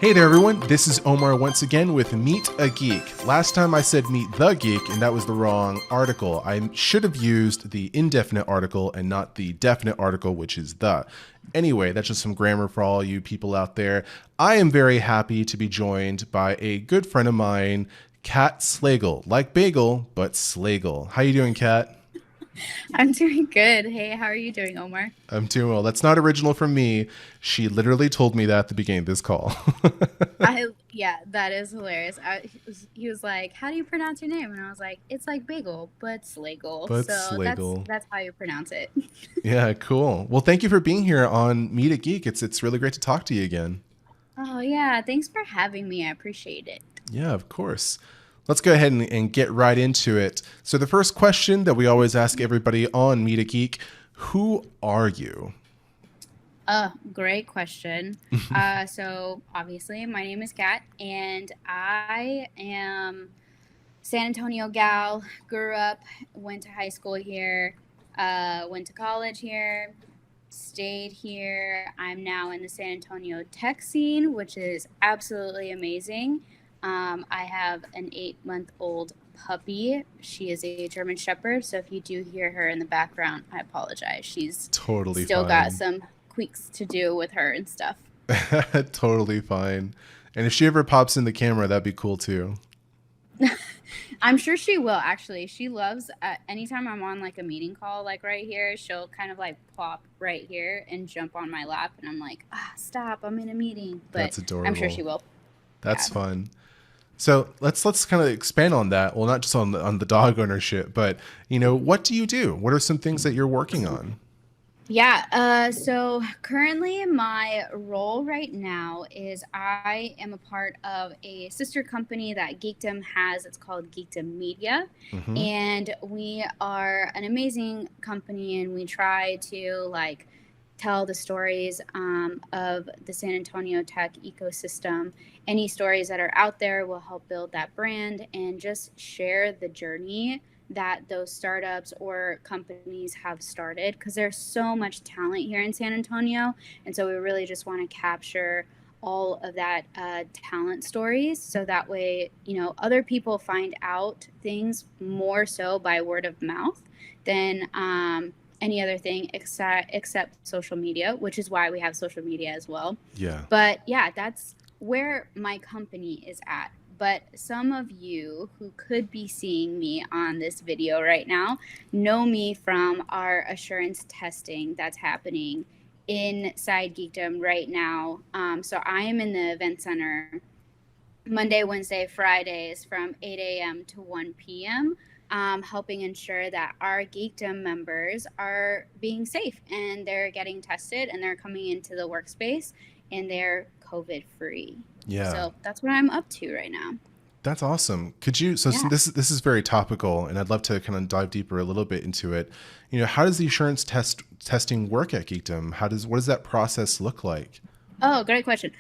Hey there everyone, this is Omar once again with Meet a Geek. Last time I said Meet the Geek and that was the wrong article. I should have used the indefinite article and not the definite article, which is the. Anyway, that's just some grammar for all you people out there. I am very happy to be joined by a good friend of mine, Katt Slagle. Like bagel, but Slagle. How you doing, Katt? I'm doing good. Hey, how are you doing, Omar? I'm doing well. That's not original from me. She literally told me that at the beginning of this call. Yeah, that is hilarious. He was like, "How do you pronounce your name?" And I was like, "It's like bagel, but Slagle." But So that's Slagle. that's how you pronounce it. Yeah, cool. Well, thank you for being here on Meet a Geek. It's really great to talk to you again. Oh yeah, thanks for having me. I appreciate it. Yeah, of course. Let's go ahead and get right into it. So the first question that we always ask everybody on Meet a Geek, who are you? Great question. So obviously my name is Kat, and I am San Antonio gal. Grew up, went to high school here, went to college here, stayed here. I'm now in the San Antonio tech scene, which is absolutely amazing. I have an 8-month-old puppy. She is a German Shepherd, so if you do hear her in the background, I apologize. She's Totally still got fine. some tweaks to do with her and stuff. Totally fine. And if she ever pops in the camera, that'd be cool too. I'm sure she will, actually. She loves, anytime I'm on like a meeting call, like right here, she'll kind of like plop right here and jump on my lap. And I'm like, stop, I'm in a meeting. But That's I'm sure she adorable. will. That's Yeah. fun. So let's kind of expand on that. Well, not just on the dog ownership, but what do you do? What are some things that you're working on? Yeah, so currently my role right now is I am a part of a sister company that Geekdom has. It's called Geekdom Media. Mm-hmm. And we are an amazing company, and we try to like tell the stories of the San Antonio tech ecosystem. Any stories that are out there will help build that brand and just share the journey that those startups or companies have started, because there's so much talent here in San Antonio. And so we really just want to capture all of that talent stories, so that way, other people find out things more so by word of mouth than any other thing except social media, which is why we have social media as well. Yeah. But yeah, that's where my company is at. But some of you who could be seeing me on this video right now know me from our assurance testing that's happening inside Geekdom right now. So I am in the event center Monday, Wednesday, Fridays from 8 a.m. to 1 p.m., helping ensure that our Geekdom members are being safe and they're getting tested and they're coming into the workspace and they're COVID free. Yeah. So that's what I'm up to right now. That's awesome. Could you, so Yeah. this is very topical and I'd love to kind of dive deeper a little bit into it. How does the assurance testing work at Geekdom? What does that process look like? Oh, great question.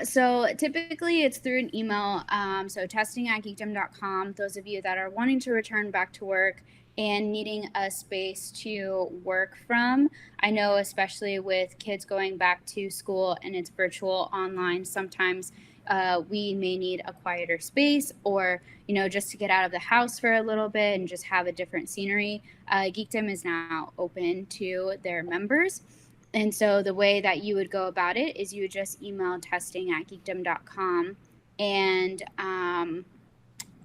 So typically it's through an email. So testing at geekdom.com. Those of you that are wanting to return back to work and needing a space to work from. I know, especially with kids going back to school and it's virtual online, sometimes we may need a quieter space, or just to get out of the house for a little bit and just have a different scenery. Geekdom is now open to their members. And so the way that you would go about it is you would just email testing at geekdom.com. And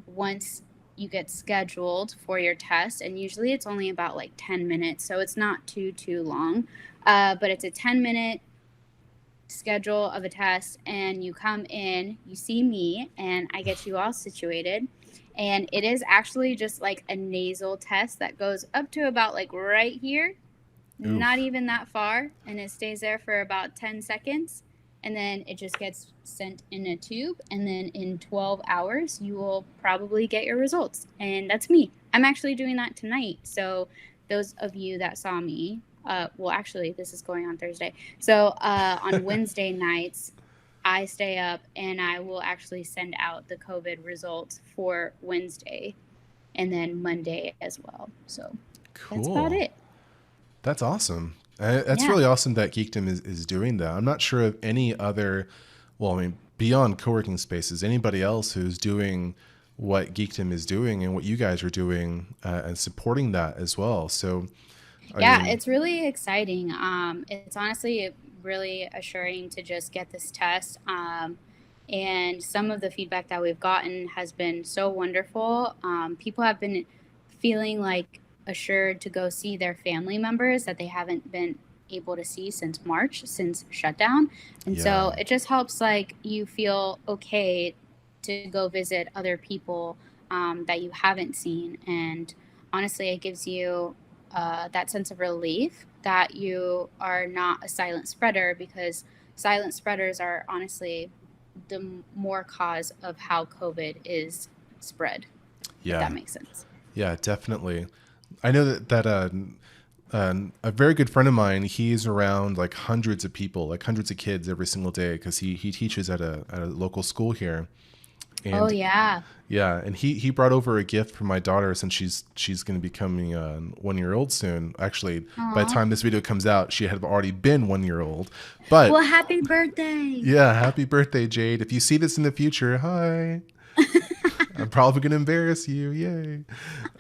once you get scheduled for your test, and usually it's only about like 10 minutes, so it's not too long, but it's a 10-minute schedule of a test, and you come in, you see me, and I get you all situated. And it is actually just like a nasal test that goes up to about like right here, not Oof. even that far, and it stays there for about 10 seconds, and then it just gets sent in a tube, and then in 12 hours you will probably get your results. And that's me. I'm actually doing that tonight, so those of you that saw me, well, actually this is going on Thursday, so on Wednesday nights I stay up and I will actually send out the COVID results for Wednesday and then Monday as well. So that's about Cool. it. That's awesome. That's Yeah. really awesome that Geekdom is doing that. I'm not sure of any other, well, I mean, beyond co-working spaces, anybody else who's doing what Geekdom is doing and what you guys are doing, and supporting that as well. So, I Yeah, mean, it's really exciting. It's honestly really assuring to just get this test. And some of the feedback that we've gotten has been so wonderful. People have been feeling like assured to go see their family members that they haven't been able to see since March, since shutdown. And yeah, so it just helps like you feel okay to go visit other people that you haven't seen. And honestly, it gives you that sense of relief that you are not a silent spreader, because silent spreaders are honestly the more cause of how COVID is spread, if yeah, that makes sense. yeah, definitely. I know that a very good friend of mine, he's around like hundreds of people, like hundreds of kids every single day, because he teaches at a local school here. Oh, And yeah. yeah, and he brought over a gift for my daughter, since she's going to be becoming 1 year old soon. Actually, by the Aw. time this video comes out, she had already been 1 year old. But Well, happy birthday. yeah, happy birthday, Jade. If you see this in the future, hi. I'm probably going to embarrass you. Yay.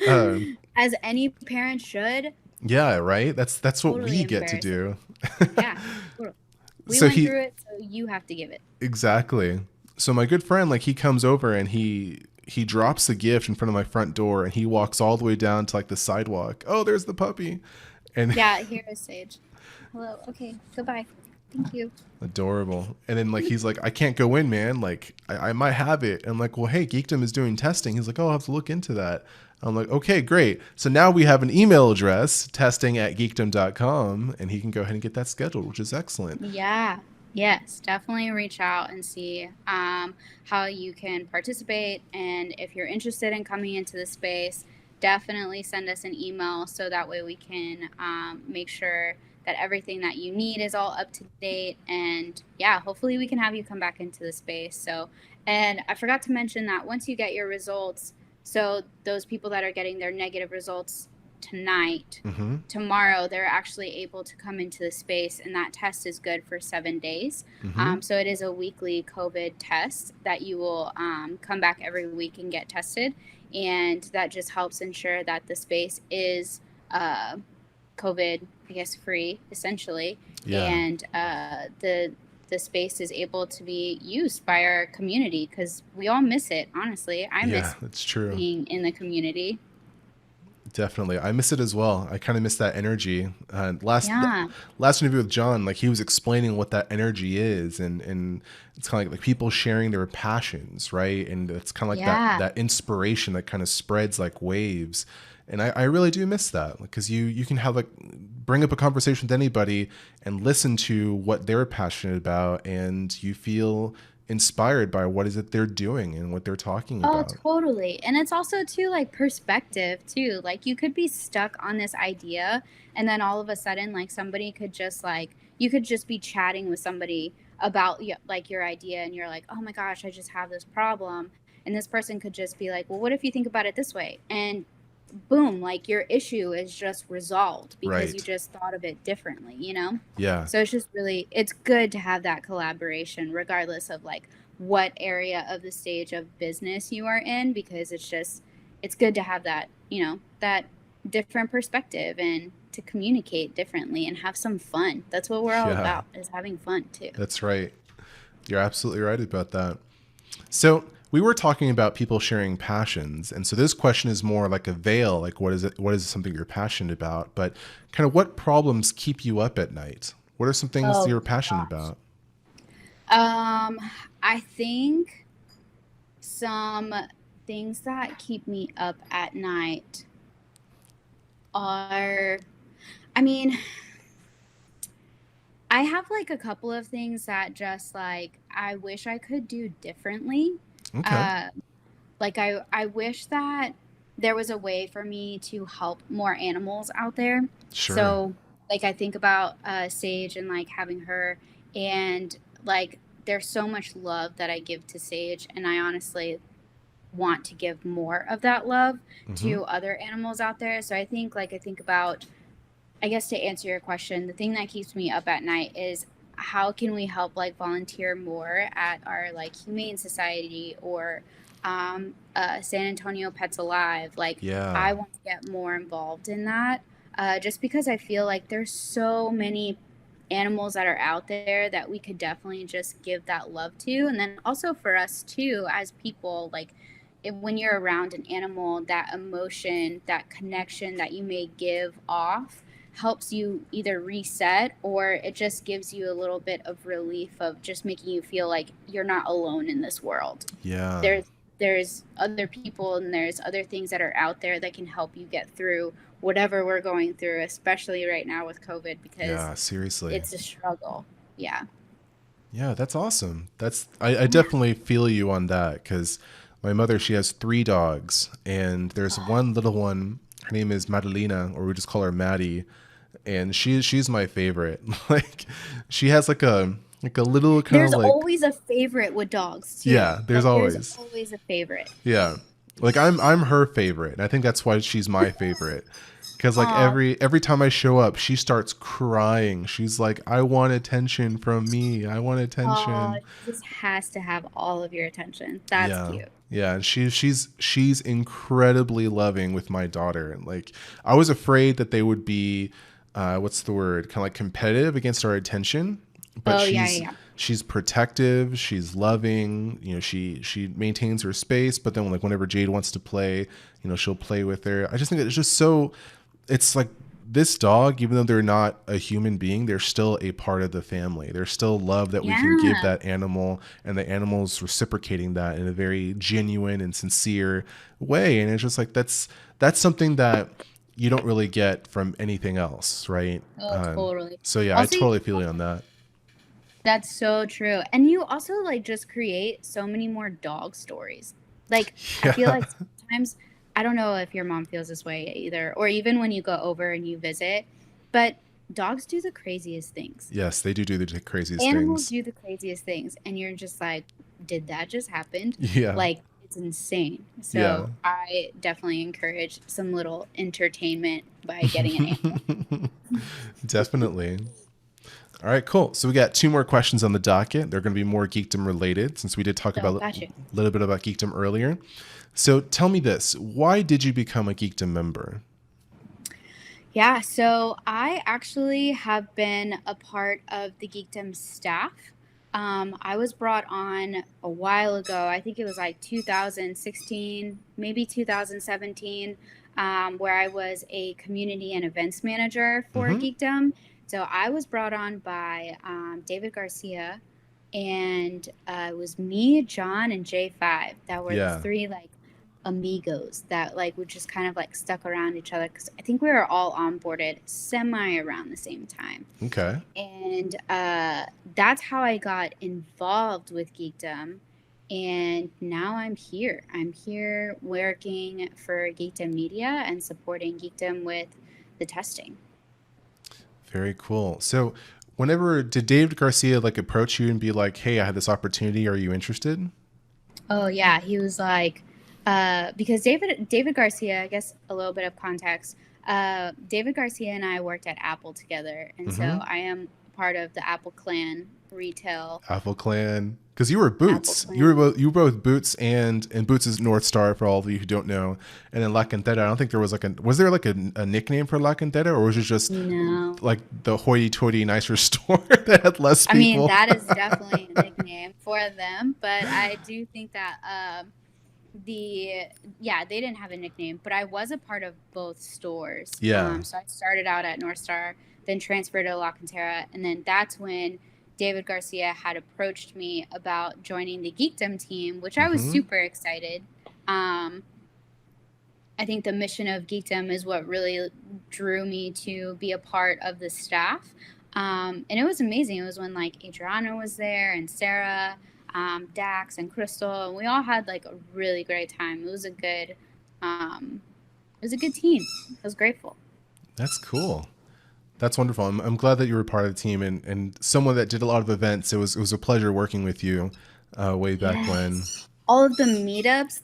Um, As any parent should. yeah, right. That's what Totally we get to embarrassing. do. Yeah. Totally. We So went he through it, so you have to give it. exactly. So my good friend, like, he comes over and he drops the gift in front of my front door, and he walks all the way down to like the sidewalk. Oh, there's the puppy. And Yeah, here is Sage. Hello. Okay. Goodbye. Thank you. adorable. And then like he's like, I can't go in, man. Like I might have it. And I'm like, well, hey, Geekdom is doing testing. He's like, oh, I'll have to look into that. I'm like, okay, great. So now we have an email address, testing@geekdom.com, and he can go ahead and get that scheduled, which is excellent. Yeah. Yes, definitely reach out and see how you can participate. And if you're interested in coming into the space, definitely send us an email so that way we can make sure that everything that you need is all up to date. And yeah, hopefully we can have you come back into the space. So, and I forgot to mention that once you get your results, so those people that are getting their negative results tonight, Mm-hmm. tomorrow they're actually able to come into the space, and that test is good for 7 days. Mm-hmm. So it is a weekly COVID test that you will come back every week and get tested, and that just helps ensure that the space is COVID, I guess, free essentially, Yeah. and the space is able to be used by our community, because we all miss it. Honestly, I Yeah, miss that's true. being in the community. Definitely. I miss it as well. I kind of miss that energy. Yeah. Last interview with John, like, he was explaining what that energy is, and it's kind of like people sharing their passions, right? And it's kind of like Yeah. that inspiration that kind of spreads like waves. And I really do miss that, because you can have like bring up a conversation with anybody and listen to what they're passionate about, and you feel inspired by what is it they're doing and what they're talking Oh, about. totally. And it's also too like perspective too. Like you could be stuck on this idea, and then all of a sudden like somebody could just like you could just be chatting with somebody about like your idea, and you're like, "Oh my gosh, I just have this problem." And this person could just be like, "Well, what if you think about it this way?" And boom, like your issue is just resolved because you Right. just thought of it differently, you know? Yeah. So it's just really, it's good to have that collaboration regardless of like what area of the stage of business you are in, because it's just, it's good to have that, that different perspective and to communicate differently and have some fun. That's what we're all Yeah. about, is having fun too. That's right. You're absolutely right about that. So we were talking about people sharing passions, and so this question is more like a veil, like what is it? What is something you're passionate about? But kind of what problems keep you up at night? What are some things Oh you're passionate gosh. about? Um, I think some things that keep me up at night are, I mean, I have like a couple of things that just like I wish I could do differently. Okay, Uh, like I wish that there was a way for me to help more animals out there. sure. So like I think about Sage and like having her, and like there's so much love that I give to Sage, and I honestly want to give more of that love Mm-hmm. to other animals out there. So I think about, I guess to answer your question, the thing that keeps me up at night is how can we help like volunteer more at our like humane society or San Antonio Pets Alive. Like Yeah. I want to get more involved in that, just because I feel like there's so many animals that are out there that we could definitely just give that love to. And then also for us too as people, like when you're around an animal, that emotion, that connection that you may give off helps you either reset, or it just gives you a little bit of relief of just making you feel like you're not alone in this world. Yeah. There's other people and there's other things that are out there that can help you get through whatever we're going through, especially right now with COVID, because Yeah, seriously. it's a struggle. Yeah. Yeah, that's awesome. I definitely feel you on that, because my mother, she has 3 dogs, and there's one little one. Her name is Madalena, or we just call her Maddie, and she's my favorite. Like, she has like a little kind of There's like, always a favorite with dogs too. yeah. There's Like there's always, always a favorite. yeah. Like I'm her favorite, and I think that's why she's my favorite. Because like Aw, every time I show up, she starts crying. She's like, "I want attention from me. I want aw, attention." she just has to have all of your attention. That's Yeah. cute. Yeah, and she's incredibly loving with my daughter. And like, I was afraid that they would be what's the word? Kind of like competitive against our attention, but Oh yeah, yeah, yeah. she's protective, she's loving, she maintains her space, but then like whenever Jade wants to play, she'll play with her. I just think it's just so, it's like, this dog, even though they're not a human being, they're still a part of the family. There's still love that we can give Yeah. that animal, and the animal's reciprocating that in a very genuine and sincere way. And it's just like, that's something that you don't really get from anything else, right? Oh, totally. So yeah, I Also, totally feel you on that. that's so true. And you also like just create so many more dog stories. Like I feel Yeah. like sometimes, I don't know if your mom feels this way either, or even when you go over and you visit, but dogs do the craziest things. Yes, they do the craziest Animals things. do the craziest things, and you're just like, did that just happen? Yeah. Like it's insane. Yeah. So I definitely encourage some little entertainment by getting an animal. Definitely. All right, cool. So we got 2 more questions on the docket. They're going to be more geekdom related, since we did talk So about got a you. little bit about geekdom earlier. So tell me this: why did you become a geekdom member? Yeah, so I actually have been a part of the Geekdom staff. I was brought on a while ago. I think it was like 2016, maybe 2017, where I was a community and events manager for Mm-hmm. Geekdom. So I was brought on by David Garcia, and it was me, John, and J5 that were the Yeah. three like amigos that like we just kind of like stuck around each other, because I think we were all onboarded semi around the same time. Okay. And that's how I got involved with Geekdom. And now I'm here. I'm here working for Geekdom Media and supporting Geekdom with the testing. Very cool. So, whenever did David Garcia like approach you and be like, "Hey, I had this opportunity. Are you interested?" Oh yeah, he was like, because David Garcia, I guess a little bit of context. David Garcia and I worked at Apple together, and Mm-hmm. so I am part of the Apple Clan retail. Apple Clan, because you were Apple Boots. Clan. You were both Boots, and Boots is North Star for all of you who don't know. And then La Cantera, I don't think there was like was there like a nickname for La Cantera, or was it just No, like the hoity-toity nicer store that had less I mean people? that is definitely a nickname for them, but I do think that the yeah, they didn't have a nickname, but I was a part of both stores. Yeah. So I started out at North Star, then transferred to La Cantera, and then that's when David Garcia had approached me about joining the Geekdom team, which I was Mm-hmm. super excited. I think the mission of Geekdom is what really drew me to be a part of the staff. And it was amazing. It was when like Adriana was there and Sarah, Dax and Crystal, and we all had like a really great time. It was a good team. I was grateful. That's cool. That's wonderful. I'm glad that you were part of the team, and someone that did a lot of events. It was a pleasure working with you way back when. Yes. All of the meetups,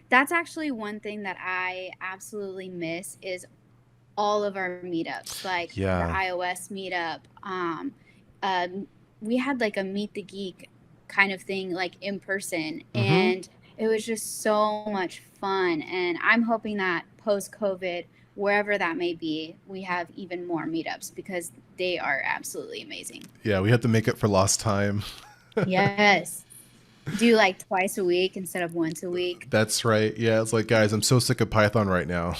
that's actually one thing that I absolutely miss is all of our meetups, like the Yeah. iOS meetup, um, we had like a Meet the Geek kind of thing, like in person, Mm-hmm. and it was just so much fun. And I'm hoping that post COVID, wherever that may be, we have even more meetups because they are absolutely amazing. Yeah, we have to make up for lost time. Yes. Do like twice a week instead of once a week. That's right. Yeah, it's like, guys, I'm so sick of Python right now.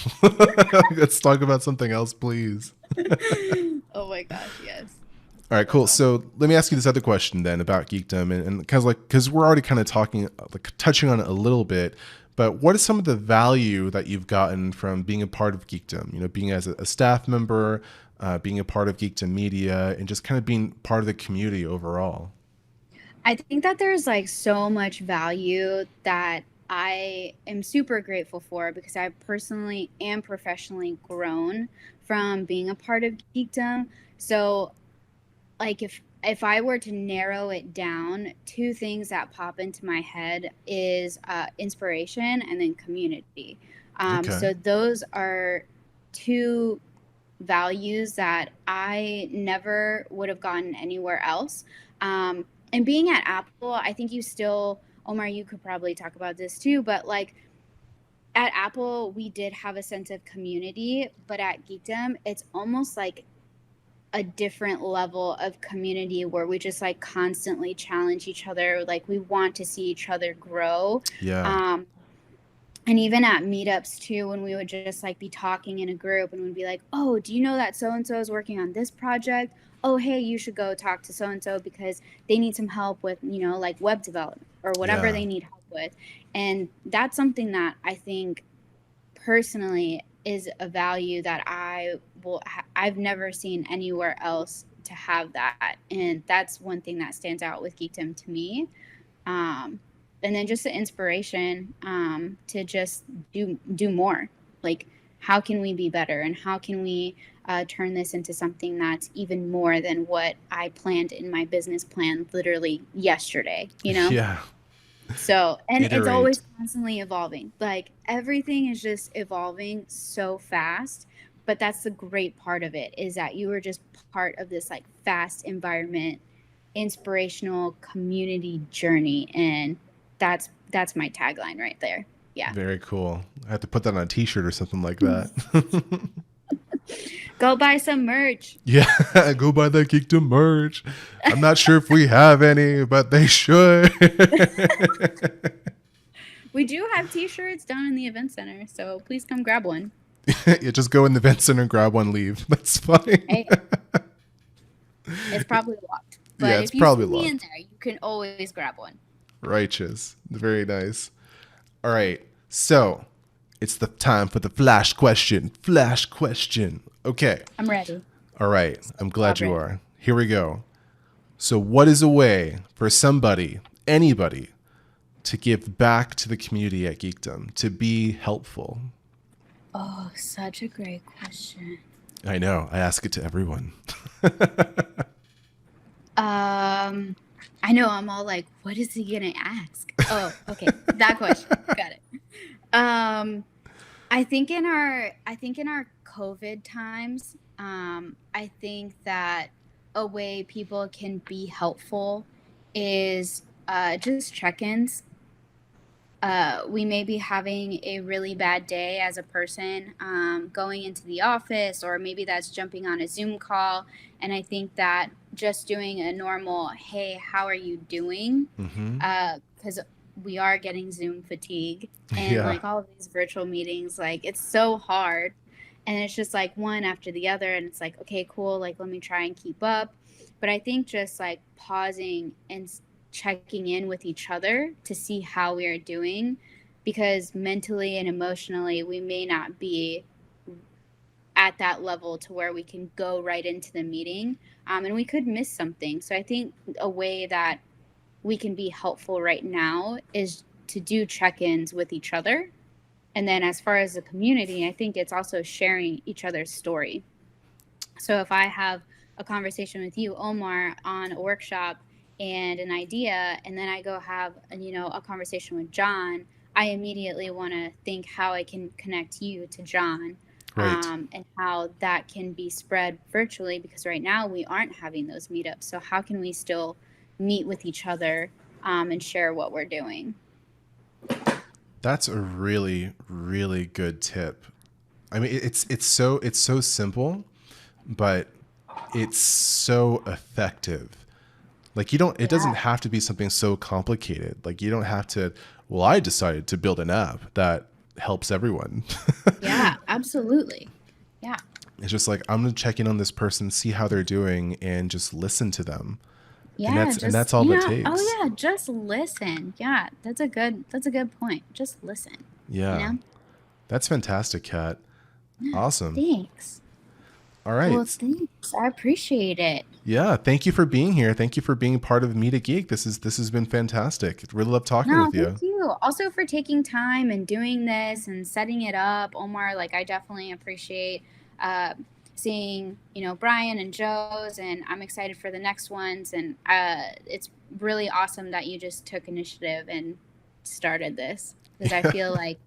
Let's talk about something else, please. Oh my gosh, yes. All right, That's cool. awesome. So let me ask you this other question then about geekdom, and because we're already kind of talking, like touching on it a little bit. But what is some of the value that you've gotten from being a part of geekdom? You know, being as a staff member, being a part of Geekdom Media, and just kind of being part of the community overall. I think that there's like so much value that I am super grateful for because I've personally and professionally grown from being a part of geekdom. So like if I were to narrow it down, two things that pop into my head is inspiration and then community. Okay. So those are two values that I never would have gotten anywhere else. And being at Apple, I think you still, Omar, you could probably talk about this too, but like at Apple, we did have a sense of community, but at Geekdom, it's almost like a different level of community where we just like constantly challenge each other. Like we want to see each other grow. Yeah. Um, and even at meetups too, when we would just like be talking in a group and we'd be like, oh, do you know that so and so is working on this project? Oh, hey, you should go talk to so and so because they need some help with, you know, like web development or whatever Yeah. they need help with. And that's something that I think personally is a value that I've never seen anywhere else to have that. And that's one thing that stands out with Geekdom to me. Um, and then just the inspiration to just do more. Like, how can we be better, and how can we turn this into something that's even more than what I planned in my business plan literally yesterday? You know. Yeah. So, and it's Iterate. always constantly evolving. Like everything is just evolving so fast. But that's the great part of it is that you are just part of this like fast environment, inspirational community journey, and that's my tagline right there. Yeah. Very cool. I have to put that on a T-shirt or something like that. Go buy some merch. Yeah, go buy that Geekdom merch. I'm not sure if we have any, but they should. We do have t-shirts down in the event center, so please come grab one. Yeah, just go in the event center, grab one, leave. That's fine. Hey, it's probably locked. Yeah, But it's if you see probably me in locked. there, you can always grab one. Righteous. Very nice. All right. So it's the time for the flash question. Flash question. Okay. I'm ready. All right. I'm glad you Ready. are. Here we go. So, what is a way for somebody, anybody, to give back to the community at Geekdom, to be helpful? Oh, such a great question. I know. I ask it to everyone. I know I'm all like, what is he gonna ask? Oh, okay. That question. Got it. Um, I think in our COVID times, I think that a way people can be helpful is just check-ins. We may be having a really bad day as a person going into the office, or maybe that's jumping on a Zoom call. And I think that just doing a normal, hey, how are you doing? Mm-hmm. Because we are getting Zoom fatigue and Yeah. like all of these virtual meetings, like it's so hard. And it's just like one after the other. And it's like, okay, cool. Like, let me try and keep up. But I think just like pausing and checking in with each other to see how we are doing, because mentally and emotionally we may not be at that level to where we can go right into the meeting, and we could miss something. So I think a way that we can be helpful right now is to do check-ins with each other. And then as far as the community, I think it's also sharing each other's story. So if I have a conversation with you, Omar, on a workshop and an idea, and then I go have a conversation with John, I immediately want to think how I can connect you to John. Right. and how that can be spread virtually, because right now we aren't having those meetups. So how can we still meet with each other and share what we're doing? That's a really, really good tip. I mean, it's so simple, but it's so effective. Like it doesn't have to be something so complicated. Like you don't have to, well, I decided to build an app that helps everyone. Yeah, absolutely. Yeah. It's just like, I'm going to check in on this person, see how they're doing, and just listen to them. Yeah, And that's all it takes. Oh yeah, just listen. Yeah, that's a good point. Just listen. Yeah. You know? That's fantastic, Kat. Awesome. Thanks. All right. Well, thanks. I appreciate it. Yeah, thank you for being here. Thank you for being part of Meet a Geek. This has been fantastic. Really love talking with you. Thank you. Also for taking time and doing this and setting it up, Omar. Like, I definitely appreciate seeing, Brian and Joe's, and I'm excited for the next ones. And it's really awesome that you just took initiative and started this, because I feel like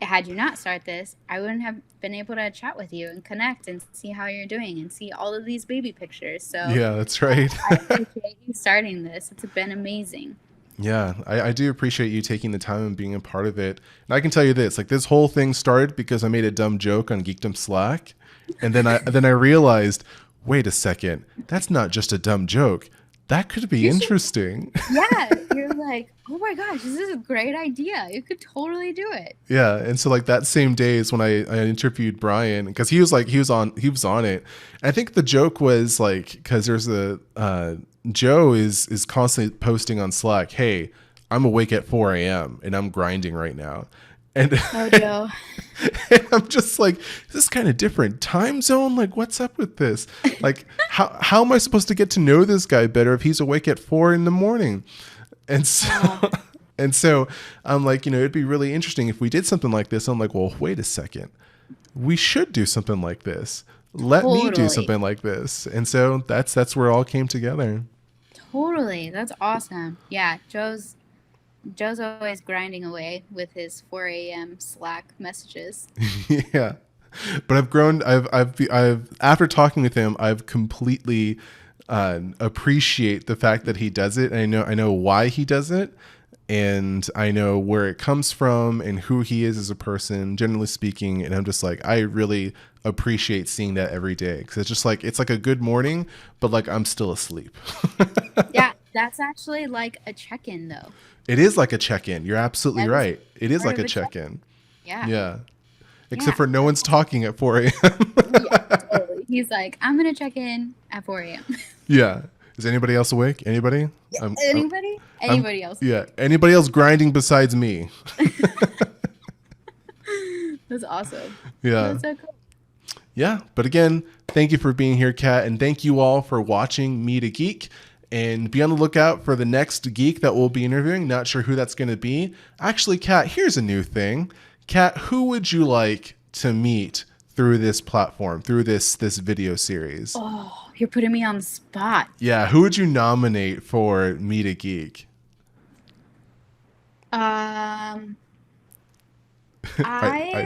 had you not start this, I wouldn't have been able to chat with you and connect and see how you're doing and see all of these baby pictures. So yeah, that's right. I appreciate you starting this. It's been amazing. Yeah, I do appreciate you taking the time and being a part of it. And I can tell you this, like, this whole thing started because I made a dumb joke on Geekdom Slack. And then I realized, wait a second, that's not just a dumb joke. That could be interesting. Yeah, you're like, oh my gosh, this is a great idea. You could totally do it. Yeah, and so like that same day is when I interviewed Brian, because he was on it. I think the joke was like, because there's Joe is constantly posting on Slack, hey, I'm awake at 4 a.m. and I'm grinding right now. And, oh, Joe. And I'm just like, this is kind of different time zone. Like, what's up with this? Like, how am I supposed to get to know this guy better if he's awake at 4 a.m? And so, I'm like, it'd be really interesting if we did something like this. I'm like, well, wait a second. We should do something like this. Let me do something like this. And so that's where it all came together. Totally. That's awesome. Yeah. Joe's always grinding away with his 4 a.m. Slack messages. Yeah. But I've grown, I've after talking with him, I've completely appreciate the fact that he does it. And I know why he does it. And I know where it comes from and who he is as a person, generally speaking. And I'm just like, I really appreciate seeing that every day. Because it's just like, it's like a good morning, but like I'm still asleep. Yeah, that's actually like a check-in though. It is like a check-in. You're absolutely right. It is like a check-in. Yeah. Yeah. Except for no one's talking at 4 a.m. Yeah, totally. He's like, I'm going to check in at 4 a.m. Yeah. Is anybody else awake? Anybody? Yeah. Anybody? Anybody else? Yeah. Anybody else grinding besides me? That's awesome. Yeah. That's so cool. Yeah. But again, thank you for being here, Kat. And thank you all for watching Meet a Geek. And be on the lookout for the next geek that we'll be interviewing. Not sure who that's going to be. Actually, Kat, here's a new thing. Kat, who would you like to meet through this platform, through this video series? Oh, you're putting me on the spot. Yeah, who would you nominate for Meet a Geek? I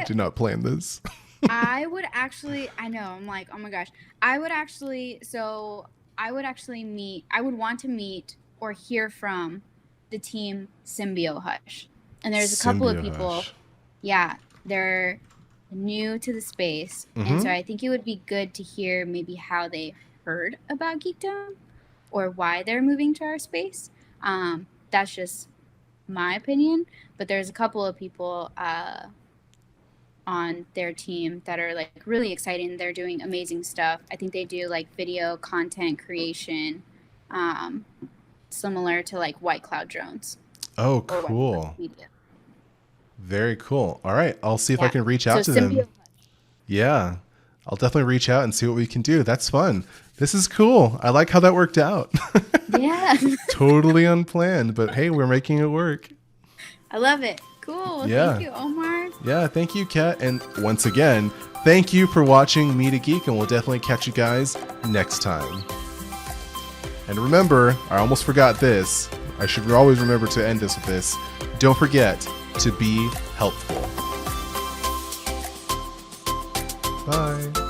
did not plan this. I would actually, I know, I'm like, oh my gosh. I would want to meet or hear from the team Symbio Hush. And there's a couple of people, yeah, they're new to the space. Mm-hmm. And so I think it would be good to hear maybe how they heard about Geekdom or why they're moving to our space. That's just my opinion. But there's a couple of people on their team that are like really exciting. They're doing amazing stuff. I think they do like video content creation, similar to like White Cloud Drones. Oh, cool. Very cool. All right. I'll see if I can reach out to them. Yeah. I'll definitely reach out and see what we can do. That's fun. This is cool. I like how that worked out. Yeah. Totally unplanned, but hey, we're making it work. I love it. Cool. Yeah. Thank you, Omar. Yeah, thank you, Kat. And once again, thank you for watching Meet a Geek, and we'll definitely catch you guys next time. And remember, I almost forgot this. I should always remember to end this with this. Don't forget to be helpful. Bye.